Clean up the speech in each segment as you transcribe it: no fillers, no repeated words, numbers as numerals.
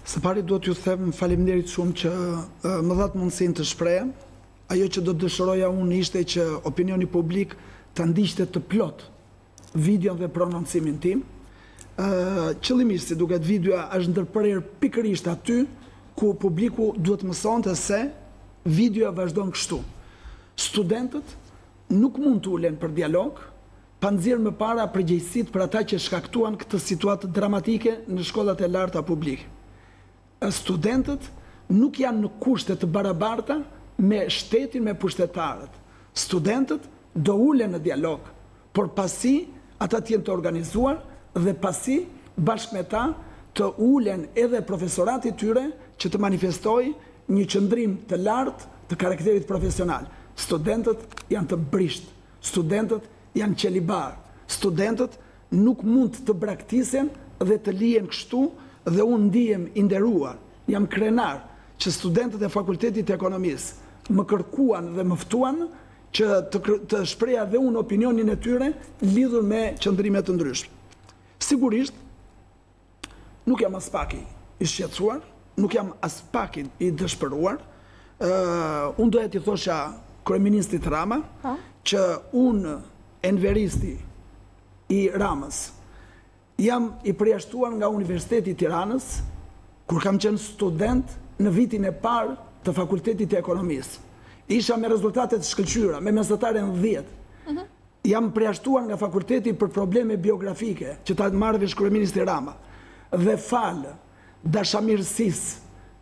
Së pari duhet ju them faleminderit shumë që më dhatë mundësinë të shprehem. Ajo që do të dëshiroja unë ishte që opinioni publik të ndiqte të plot videon dhe prononcimin tim. Qëllimisht, si duket, videoja është ndërprerë pikërisht aty ku publiku duhet mësonte se videoja vazhdon kështu. Studentët nuk mund të ulen për dialog, pa nxjerrë më para përgjegjësitë për ata që shkaktuan këtë situatë dramatike në shkollat e larta publike. Studentët nuk janë në kushte të barabarta me shtetin, me pushtetarët. Studentët do ulen në dialog, por pasi ata të jenë të organizuar dhe pasi bashkë me ta të ulen edhe profesorati tyre që të manifestoj një qëndrim të lartë të karakterit profesional. Studentët janë të brisht, studentët janë qelibar, studentët nuk mund të braktisen dhe të lihen kështu dhe unë ndihem i nderuar, jam krenar që studentët e Fakultetit të Ekonomisë më kërkuan dhe më ftuan që të shpreha dhe unë opinionin e tyre lidhur me qëndrime të ndryshme. Sigurisht, nuk jam as pak i shqetësuar, nuk jam as pak i dëshpëruar. Unë doja t'i thosha kryeministit Rama që unë, enveristi i Ramës, jam i përjashtuar nga Universiteti i Tiranës, kur kam qenë student në vitin e parë të Fakultetit të Ekonomisë. Isha me rezultatet shkëlqyra, me mesatare në 10. Jam përjashtuar nga fakulteti për probleme biografike, që ta marrë vesh kryeministi Rama. Dhe falë dashamirësisë,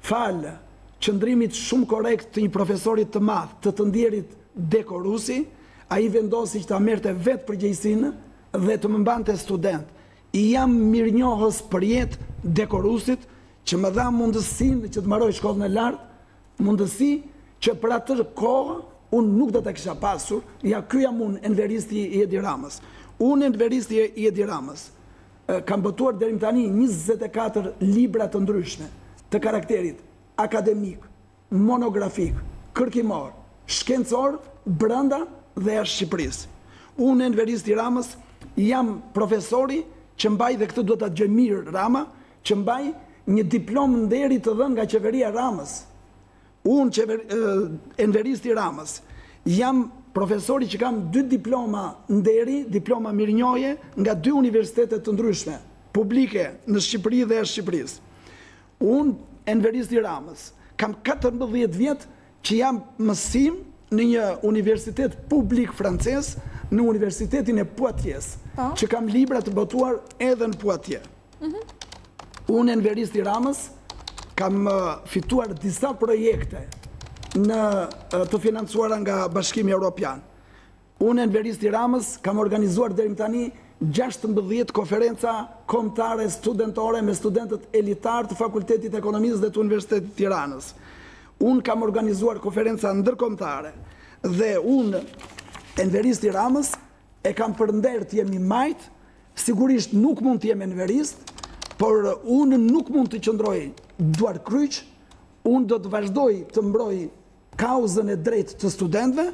falë qëndrimit shumë korrekt të një profesorit të madh, të ndjerit Dekorusi, ai vendosi që ta merrte vetë përgjegjësinë dhe të më mbante student. I jam mirënjohës për jetë Dekorusit, që më dha mundësinë që të mbaroj shkollën e lartë, mundësi që për atë kohë unë nuk do të kisha pasur. Ja, ky jam unë, enveristi i Edi Ramës. Unë, enveristi i Edi Ramës, kam botuar deri më tani 24 libra të ndryshme të karakterit akademik, monografik, kërkimor, shkencor, brenda dhe jashtë Shqipërisë. Unë, enveristi i Ramës, jam profesori që mbaj, dhe këtë duhet ta dëgjoj mirë Rama, që mbaj një diplomë nderi të dhënë nga qeveria Ramës. Unë, enveristi i Ramës, jam profesori që kam 2 diploma nderi, diploma mirënjohje nga 2 universitetet të ndryshme, publike në Shqipëri dhe jashtë Shqipërisë. Unë, enveristi i Ramës, kam 14 vjetë që jam mësim në një universitet publik francez, në Universitetin e Poitiers, që kam libra të botuar edhe në Poitiers. Unë, enveristi i Ramës, kam fituar disa projekte të financuara nga Bashkimi Evropian. Unë, enveristi i Ramës, kam organizuar deri më tani 16 konferenca kombëtare studentore me studentët elitar të Fakultetit të Ekonomisë dhe të Universitetit të Tiranës. Unë kam organizuar konferenca ndërkombëtare dhe unë, enveristi i Ramës, e kam përnder të jemi majt, sigurisht nuk mund të jem enverist, por unë nuk mund të qëndroj duar kryq, unë do të vazhdoj të mbroj kauzën e drejtë të studentëve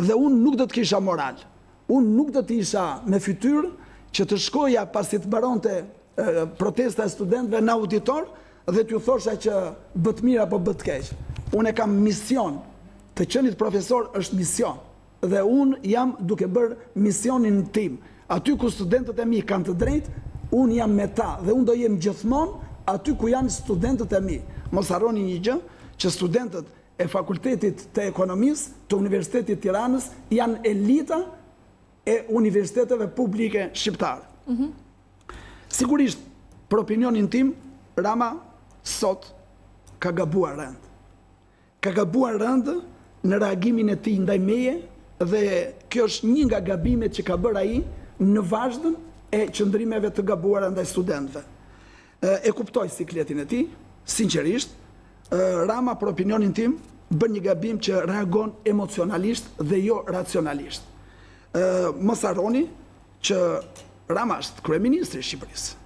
dhe unë nuk do të kisha moral. Unë nuk do të isha me fytyrë që të shkoja pasi të mbaronte protesta e studentëve në auditor dhe t'ju thosha që bët mirë apo bët keq. Unë e kam mision, të qenit profesor është mision dhe unë jam duke bërë misionin tim. Aty ku studentët e mi kanë të drejtë, unë jam me ta dhe unë do jem gjithmonë aty ku janë studentët e mi. Mos harroni një gjë, që studentët e Fakultetit të Ekonomisë të Universitetit Tiranës janë elita e universiteteve publike shqiptare. Sigurisht, për opinionin tim, Rama sot ka gabuar rënd. Ka gabuar rënd në reagimin e tij ndaj meje dhe kjo është një nga gabimet që ka bërë ai në vazhdën e qëndrimeve të gabuara ndaj studentëve. E kuptoj sikletin e tij, sinqerisht. Rama, për opinionin tim, bën një gabim që reagon emocionalisht dhe jo racionalisht. Mos harroni që Rama është kryeministri i Shqipërisë.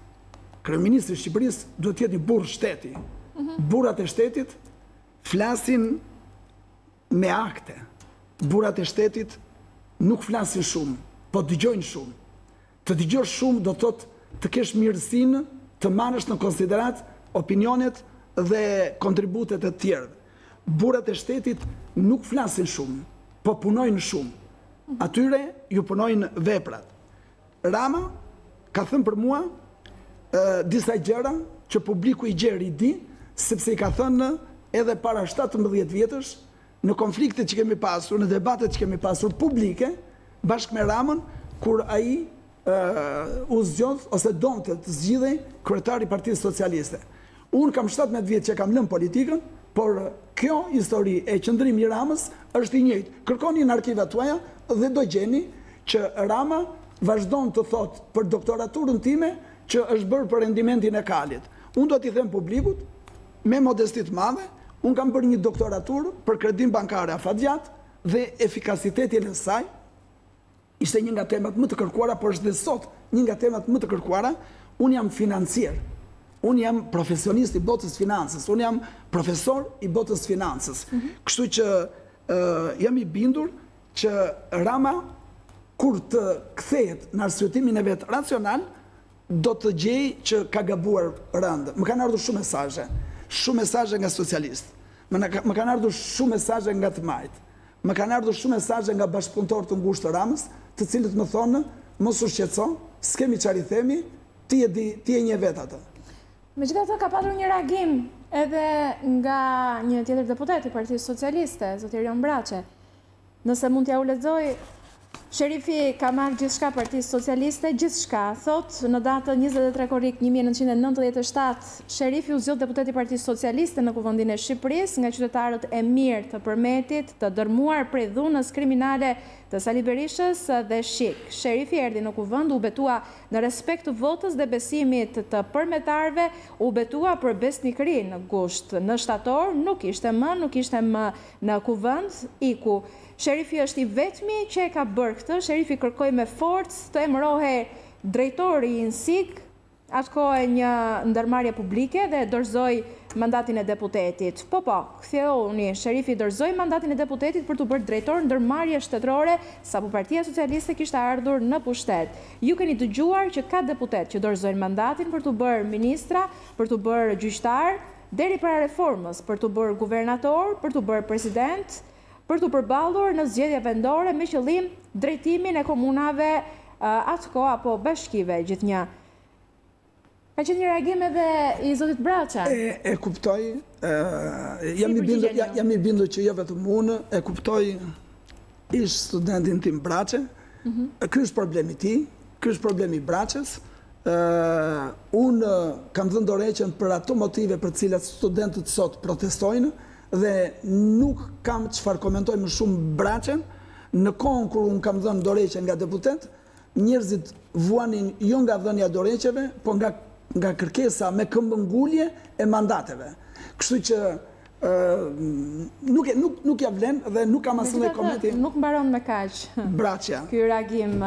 Kryeministri i Shqipërisë duhet të jetë një burr shteti. Burrat e shtetit flasin me akte. Burrat e shtetit nuk flasin shumë, po dëgjojnë shumë. Të dëgjosh shumë do të thotë të kesh mirësinë të marrësh në konsiderat opinionet dhe kontributet e tjerë. Burrat e shtetit nuk flasin shumë, po punojnë shumë. Atyre ju punojnë veprat. Rama ka thënë për mua disa gjëra që publiku i gjerë i di, sepse i ka thënë edhe para 17 vjetësh, në konfliktet që kemi pasur, në debatet që kemi pasur publike, bashkë me Ramën, kur ai u zgjodh ose donte të zgjidhej kryetari i Partisë Socialiste. Unë kam 17 vjetë që kam lënë politikën, por kjo histori e qëndrimit i Ramës është i njëjtë. Kërkoni në arkivat tuaja dhe do gjeni që Rama vazhdon të thot për doktoraturën time që është bërë për rendimentin e kalit. Unë do t'i them publikut, me modestit madhe, unë kam bërë një doktoraturë për kredim bankare afatgjat dhe efikasitetin e saj, ishte një nga temat më të kërkuara, por është dhe sot një nga temat më të kërkuara. Unë jam financier, unë jam profesionist i botës financës, unë jam profesor i botës financës. Kështu që jam i bindur që Rama, kur të kthehet në arsyetimin e vetë racional, do të gjej që ka gabuar rëndë. Më kanë ardhur shumë mesazhe nga socialistë, më kanë ardhur shumë mesazhe nga të majtë, më kanë ardhur shumë mesazhe nga bashkëpunëtorë të ngushtë të Ramës, të cilët më thonë, mos u shqetëso, s'kemi çfarë i themi, ti e një vetë atë. Megjithatë ka patur një reagim edhe nga një tjetër deputet i Partisë Socialiste, zoti Erion Braçe. Nëse mund t'ja u lexoj, Sherifi ka marrë gjithçka Partisë Socialiste, gjithçka, thot në datën 23 korrik 1997, Sherifi u zgjodh deputet i Partisë Socialiste në Kuvendin e Shqipërisë nga qytetarët e mirë të Përmetit, të dërmuar prej dhunës kriminale të Sali Berishës dhe Shik. Sherifi erdhi në kuvend, u betua në respekt të votës dhe besimit të përmetarve, u betua për besnikëri në gusht. Në shtator nuk ishte më në kuvend, iku. Sherifi është i vetmi që e ka bërë këtë, Sherifi kërkoi me forcë të emërohej drejtori i INSIG, atë kohë një ndërmarrje publike dhe dorëzoi mandatin e deputetit. Po, ktheuni, Sherifi dorëzoi mandatin e deputetit për të bërë drejtor ndërmarrje shtetërore, sapo Partia Socialiste kishte ardhur në pushtet. Ju keni dëgjuar që ka deputet që dorëzojnë mandatin për të bërë ministra, për të bërë gjyqtar, deri para reformës, për të bërë guvernator, për të bërë president, për të përballur në zgjedhje vendore me qëllim drejtimin e komunave atë kohë apo bashkive gjithnjë. Ka qenë një reagim edhe i zotit Braça. E kuptoj, jam i bindur që jo vetëm unë, e kuptoj ish studentin tim Braçe. Ky është problemi i tij, ky është problemi i Braçës. Unë kam dhënë dorëheqjen për ato motive për të cilat studentët sot protestojnë dhe nuk kam çfarë komentoj më shumë Braçen. Në kohën kur unë kam dhënë dorëheqjen nga deputet, njerëzit vuanin jo nga dhënia e dorëheqjeve, po nga kërkesa me këmbëngulje e mandateve. Kështu që nuk ja vlen dhe nuk kam asnjë komenti. Nuk mbaron me kaq. Braçja. Ky reagim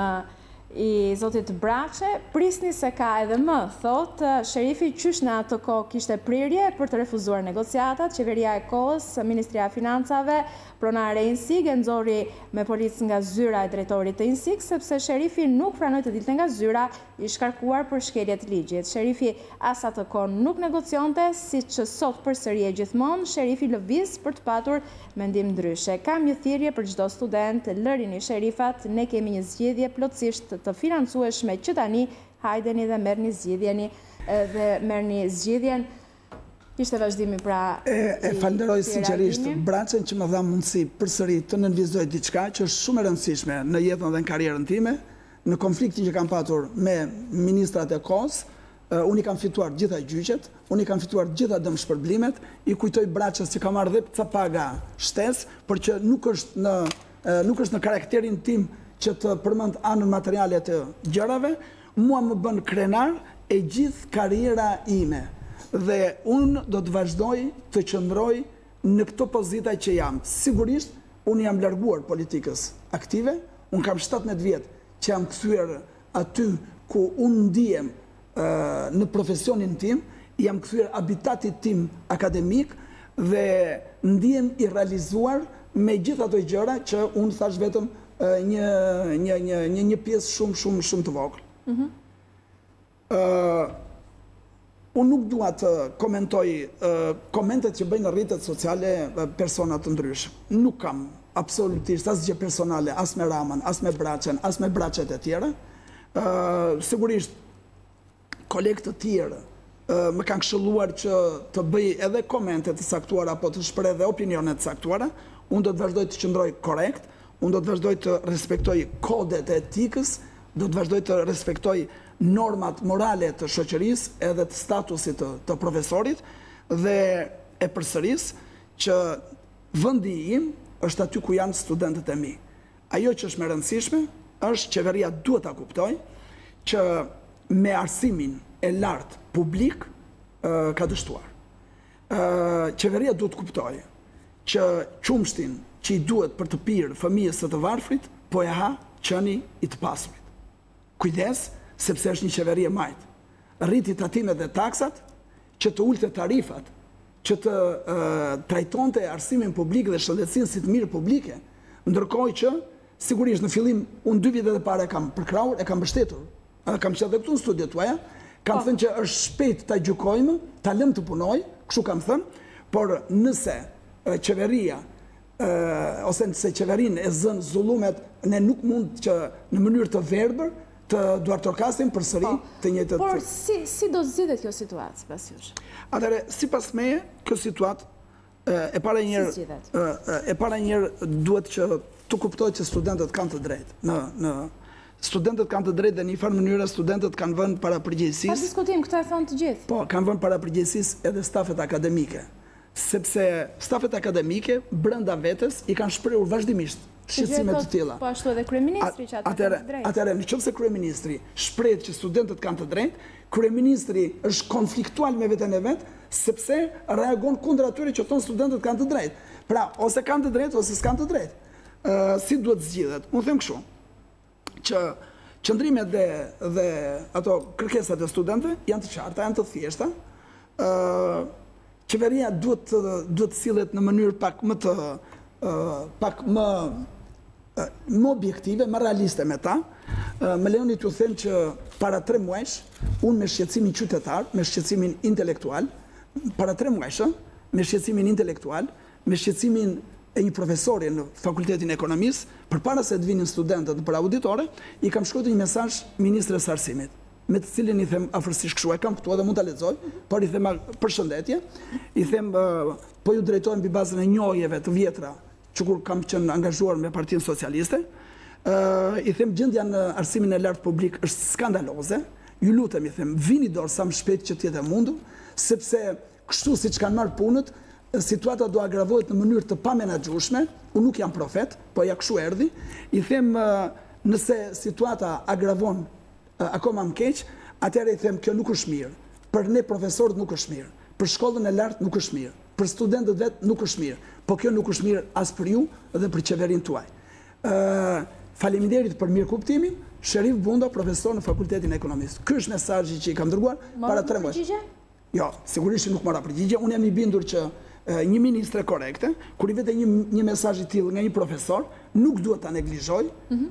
i zotit Braçe, prisni se ka edhe më, thot, Sherifi qysh në atë kohë kishte prirje për të refuzuar negociatat, qeveria e kohës, Ministria e Financave, pronare e INSIG, e nxori me policë nga zyra e drejtorit të INSIG, sepse Sherifi nuk pranoi të dilte nga zyra, i shkarkuar për shkelje të ligjit. Sherifi as atë kohë nuk negocionte, siç sot përsëri e gjithmonë, Sherifi lëviz për të patur mendim ndryshe. Kam një thirrje për çdo student, lërini sherifat, ne kemi një zgjedhje plotësisht të financueshme që tani hajdeni dhe merrni zgjedhjen. Ishte vazhdimi pra e falenderoj sinqerisht Braçen që më dha mundësi përsëri të nënvizoj diçka që është shumë e rëndësishme në jetën dhe në karrierën time. Në konfliktin që kam patur me ministrat e kohës, unë i kam fituar gjitha gjyqet, unë i kam fituar gjitha dëmshpërblimet, i kujtoj Braçës që kam marrë dhe ca paga shtesë, por që nuk është në karakterin tim që të përmend anën materiale të gjërave, mua më bën krenar e gjithë karriera ime. Dhe unë do të vazhdoj të qëndroj në këto pozita që jam. Sigurisht, unë jam larguar politikës aktive, unë kam 17 vjetë që jam kthyer aty ku unë ndihem në profesionin tim, jam kthyer habitatit tim akademik dhe ndihem i realizuar me gjithë ato gjëra që unë thash vetëm një pjesë shumë të vogël. Unë nuk dua të komentoj komentet që bëjnë në rrjetet sociale persona të ndryshëm. Nuk kam absolutisht asgjë personale as me Raman, as me Braçen, as me braçet e tjera. Sigurisht kolegë të tjerë më kanë këshilluar që të bëj edhe komente të saktuara apo të shpreh edhe opinione të saktuara. Unë do të vazhdoj të qëndroj korrekt, unë do të vazhdoj të respektoj kodet e etikës, do të vazhdoj të respektoj normat morale të shoqërisë edhe të statusit të profesorit dhe e përsëris që vendi im është aty ku janë studentët e mi. Ajo që është më e rëndësishme është qeveria duhet ta kuptojë që me arsimin e lartë publik ka dështuar. Qeveria duhet kuptojë që qumshtin që i duhet për të pirë fëmijës së të varfrit, po e ha qeni i të pasurit. Kujdes, sepse është një qeveri e majtë. Rriti tatimet dhe taksat, që të ulte tarifat, që të trajtonte arsimin publik dhe shëndetësinë si të mirë publike, ndërkohë që, sigurisht në fillim, unë 2 vite dhe pare kam përkrahur, e kam mbështetur, kam qenë dhe këtu në studiet tuaja, kam thënë që është shpejt ta gjykojmë, ta lëm të punoj, kështu kam thënë, por nëse qeveria ose nëse qeverinë e zën zullumet, ne nuk mund që në mënyrë të verbër të duartorkasim përsëri të njëjtët. Por si do zgjidhet kjo situatë sipas jush? Atëherë, sipas meje, kjo situatë e para njëherë duhet që të kuptohet që studentët kanë të drejtë. Studentët kanë të drejtë dhe në një farë mënyrë studentët kanë vënë para përgjegjësisë. Pa diskutim, këtë e thonë të gjithë. Po, kanë vënë para përgjegjësisë edhe stafet akademike. Sepse stafet akademike brenda vetes i kanë shprehur vazhdimisht shqetësime të tilla. Po ashtu edhe kryeministri që ata kanë të drejtë. Atëherë, nëse kryeministri shpreh që studentët kanë të drejtë, kryeministri është konfliktual me veten e vet, sepse reagon kundër atyre që thonë studentët kanë të drejtë. Pra, ose kanë të drejtë ose s'kanë të drejtë. Si duhet zgjidhet? Unë them kështu, që qëndrimet dhe ato kërkesat e studentëve janë të qarta, janë të thjeshta. Qeveria duhet të sillet në mënyrë pak më objektive, më realiste me ta. Më lejoni t'ju them që para 3 muajsh, unë me shqetësimin qytetar, me shqetësimin intelektual, para 3 muajsh, me shqetësimin intelektual, me shqetësimin e një profesori në Fakultetin e Ekonomisë, përpara se të vinin studentët për auditore, i kam shkruar një mesazh ministres së arsimit, me të cilin i them afërsisht kështu, e kam këtu edhe mund ta lexoj, por i them përshëndetje, i them po ju drejtohem mbi bazën e njohjeve të vjetra që kur kam qenë angazhuar me Partinë Socialiste, i them gjendja në arsimin e lartë publik është skandaloze, ju lutem i them vini dorë sa më shpejt që të jetë e mundur, sepse kështu siç kanë marrë punët, situata do agravohet në mënyrë të pamenaxhueshme. Unë nuk jam profet, po ja kështu erdhi. I them nëse situata agravon akoma më keq, atëherë i them kjo nuk është mirë. Për ne profesorët nuk është mirë. Për shkollën e lartë nuk është mirë. Për studentët vet nuk është mirë. Po kjo nuk është mirë as për ju dhe për qeverinë tuaj. Faleminderit për mirëkuptimin. Sherif Bunda, profesor në Fakultetin e Ekonomisë. Ky është mesazhi që i kam dërguar para 3 muajsh. Jo, sigurisht nuk mora përgjigje. Unë jam i bindur që një ministre korekte, kur i vete një mesazh i tillë nga një profesor, nuk duhet ta neglizhoj.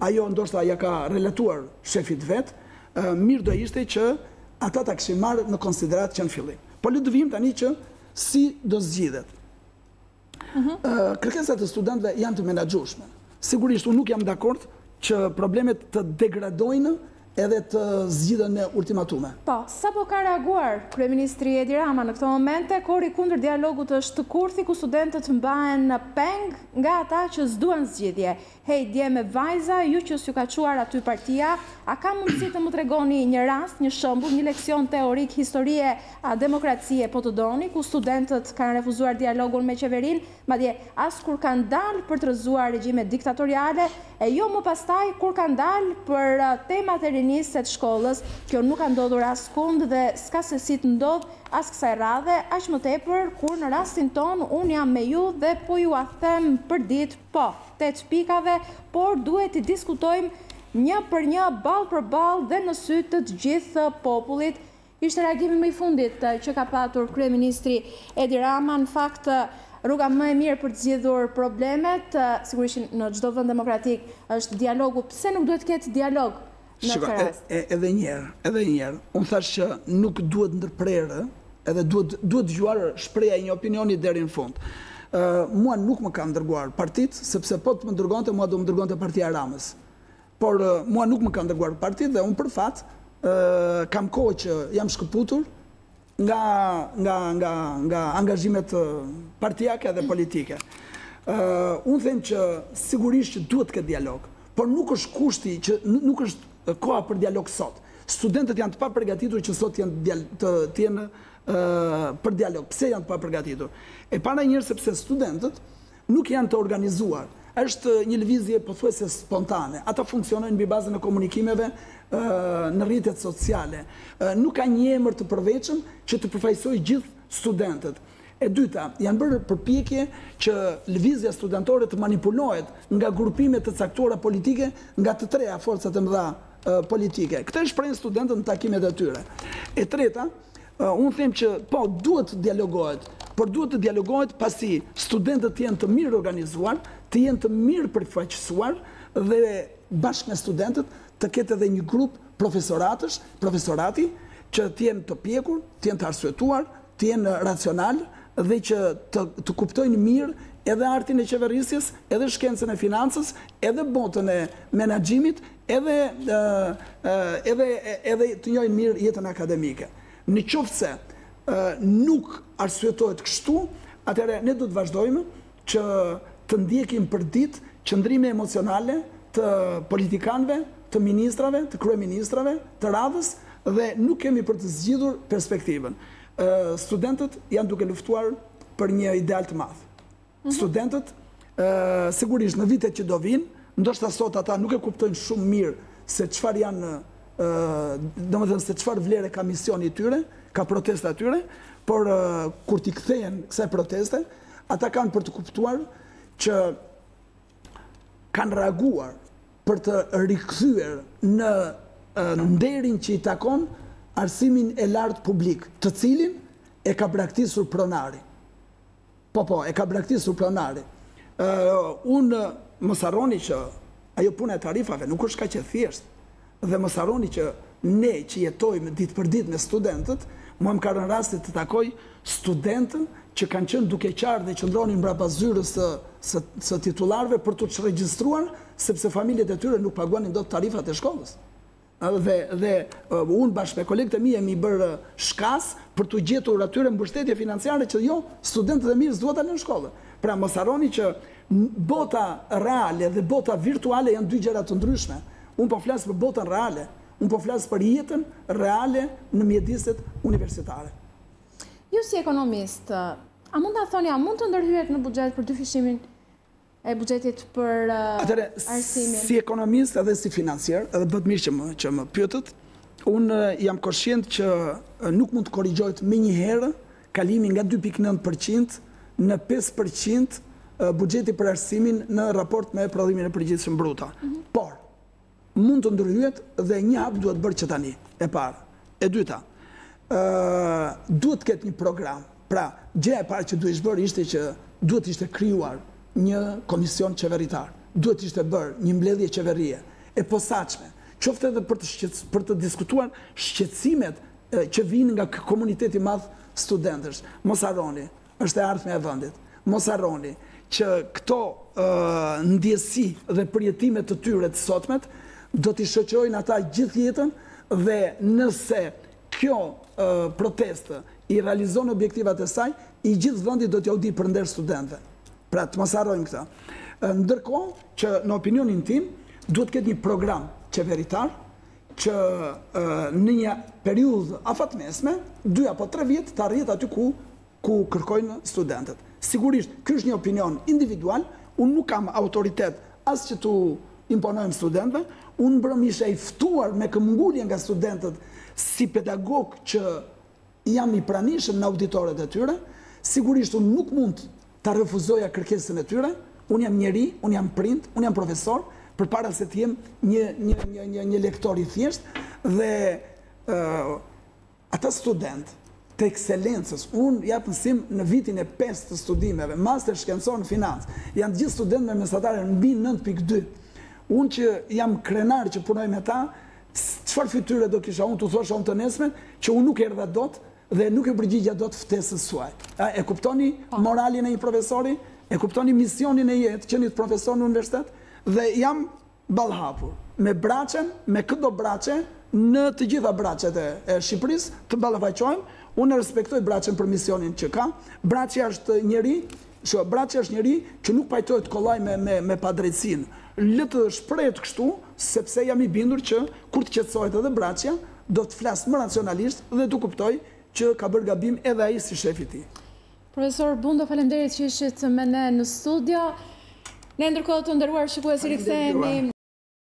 Ajo ndoshta ja ka relatuar shefit vet. Mirë do ishte që ata ta kishin marrë në konsiderat që në fillim. Po le të vim tani që si do zgjidhet. Kërkesat e studentëve janë të menaxhueshme. Sigurisht unë nuk jam dakord që problemet të degradojnë edhe të zgjidhen në ultimatume. Po, sapo ka reaguar kryeministri Edi Rama në këto momente, kori kundër dialogut është të kurthi ku studentët mbahen në peng nga ata që s'duan zgjidhje. Hej, dje me vajza, ju që s'ju ka quar aty partia, a ka mundësi të më tregoni një rast, një shembull, një leksion teorik historie a demokracie po të doni, ku studentët kanë refuzuar dialogun me qeverinë, madje as kur kanë dalë për të rrëzuar regjime diktatoriale, e jo më pastaj kur kanë dalë për temat e rinisë të shkollës. Kjo nuk ka ndodhur askund dhe s'ka se si të ndodh as kësaj radhe, aq më tepër kur në rastin ton unë jam me ju dhe po ju a them për ditë, po, 8 pikave, por duhet të diskutojmë një për një, ball për ball dhe në sy të gjithë popullit. Ishte reagimi më i fundit që ka patur kryeministri Edi Rama. Në fakt, rruga më e mirë për të zgjidhur problemet, sigurisht në çdo vend demokratik, është dialogu. Pse nuk duhet të ketë dialog? në këtë rast? Edhe njerë, unë thash që nuk duhet ndërprerë, edhe duhet dëgjuar shpreha e një opinioni deri në fund. Mua nuk më kanë dërguar partit, sepse po të më dërgonte, mua do më dërgonte Partia Ramës. Por mua nuk më kanë dërguar partit dhe unë për fat kam kohë që jam shkëputur nga angazhimet partijake dhe politike. Unë them që sigurisht që duhet këtë dialog, por nuk është kushti që nuk është koha për dialog sot. Studentët janë të papërgatitur që sot të jenë për dialog. Pse janë të papërgatitur? E para njërë sepse studentët nuk janë të organizuar. Është një lëvizje pothuajse spontane. Ata funksionojnë mbi bazën e komunikimeve në rrjetet sociale. Nuk ka një emër të përveçëm që të përfaqësojë gjithë studentët. E dyta, janë bërë përpjekje që lëvizja studentore të manipulohet nga grupime të caktuara politike, nga të treja forcat e mëdha politike. Këtë shprehin studentët në takimet e tyre. E treta, unë them që po duhet të dialogohet, por duhet të dialogohet pasi studentët të jenë të mirë organizuar, të jenë të mirë përfaqësuar dhe bashkë me studentët të ketë edhe një grup profesorati që të jenë të pjekur, të jenë të arsyetuar, të jenë racional dhe që të kuptojnë mirë edhe artin e qeverisjes, edhe shkencën e financës, edhe botën e menaxhimit, edhe të njohin mirë jetën akademike. Në qoftë se nuk arsyetohet kështu, atëherë ne do të vazhdojmë që të ndjekim për ditë qëndrime emocionale të politikanëve, të ministrave, të kryeministrave, të radhës dhe nuk kemi për të zgjidhur perspektivën. Studentët janë duke luftuar për një ideal të madh. Studentët, sigurisht në vitet që do vinë, ndoshta sot ata nuk e kuptojnë shumë mirë se çfarë janë, domethënë se çfarë vlere ka misioni i tyre, ka protesta e tyre, por kur t'i kthehen kësaj proteste, ata kanë për të kuptuar që kanë reaguar për të rikthyer në nderin që i takon arsimin e lartë publik, të cilin e ka braktisur pronari. Po, e ka braktisur pronari. Unë mos harroni që ajo puna e tarifave nuk është kaq e thjeshtë. Dhe mos harroni që ne që jetojmë ditë për ditë me studentët, mua më ka rënë rasti të takoj studentën që kanë qenë duke qarë dhe qëndronin mbrapa zyrës së titullarëve për të regjistruar, sepse familjet e tyre nuk paguanin dot tarifat e shkollës. Dhe unë bashkë me kolegët e mi jemi bërë shkas për të gjetur atyre mbështetje financiare që jo, studentët e mirë s'duhet dalin në shkollë. Pra mos harroni që bota reale dhe bota virtuale janë dy gjëra të ndryshme. Unë po flas për botën reale, unë po flas për jetën reale në mjediset universitare. Ju si ekonomist, a mund ta thoni, a mund të ndërhyet në buxhet për dyfishimin e buxhetit për arsimin? Si ekonomist edhe si financier, edhe bëhet mirë që më pyetët, unë jam koshient që nuk mund të korrigjohet me një herë kalimi nga 2.9% në 5% buxheti për arsimin në raport me prodhimin e përgjithshëm bruta. Por, mund të ndërhyet dhe një hap duhet bërë që tani, e parë. E dyta, duhet ketë një program. Pra, gjëja e parë që duhet bërë ishte që duhet ishte krijuar një komision qeveritar, duhet ishte bërë një mbledhje qeverie e posaçme, qoftë edhe për të diskutuar shqetësimet që vinë nga komuniteti madh studentësh. Mos harroni, është e ardhmja e vendit. Mos harroni që këto ndjesi dhe përjetimet të tyre të sotmet do t'i shoqërojnë ata gjithë jetën dhe nëse kjo protestë i realizon objektivat e saj, i gjithë vendi do t'ja u di përnder studentëve. Pra të mos harrojmë këtë. Ndërkohë që në opinionin tim duhet ketë një program qeveritar që në një periudhë afatmesme, 2 apo 3 vjet të arrihet aty ku kërkojnë studentët. Sigurisht, ky është një opinion individual, unë nuk kam autoritet as që t'u imponojmë studentëve, unë brëm isha i ftuar me këmbgulje nga studentët si pedagog që jam i pranishëm në auditoret e tyre. Sigurisht unë nuk mund ta refuzoja kërkesën e tyre, unë jam njeri, unë jam prind, unë jam profesor, përpara se të jem një lektor i thjesht, dhe ata student të ekselencës, unë jap mësim në vitin e 5 të studimeve, master shkencor në financë, janë gjithë student me mesatare në mbi 9.2. Unë që jam krenar që punoj me ta, Çfarë fytyre do kisha unë, të thosha unë të nesmen, që unë nuk erdha dot dhe nuk e përgjigja dot ftesës suaj. E kuptoni moralin e një profesori, e kuptoni misionin e jetë që një profesor në universitet, dhe jam ballhapur me braçen, me këto braçe, në të gjitha braçet e Shqipërisë, të ballafaqojmë. Unë respektoj braçen për misionin që ka. Braçi është njeri që nuk pajtohet kollaj me padrejtësinë. Le të shprehet kështu, sepse jam i bindur që kur të qetësohet edhe braçja, do të flasë më racionalisht dhe të kuptoj që ka bërë gabim edhe ai si shefi i tij. Profesor Bundo, faleminderit që ishit me ne në studio. Ne ndërkohë të nderuar shikues, rikthehemi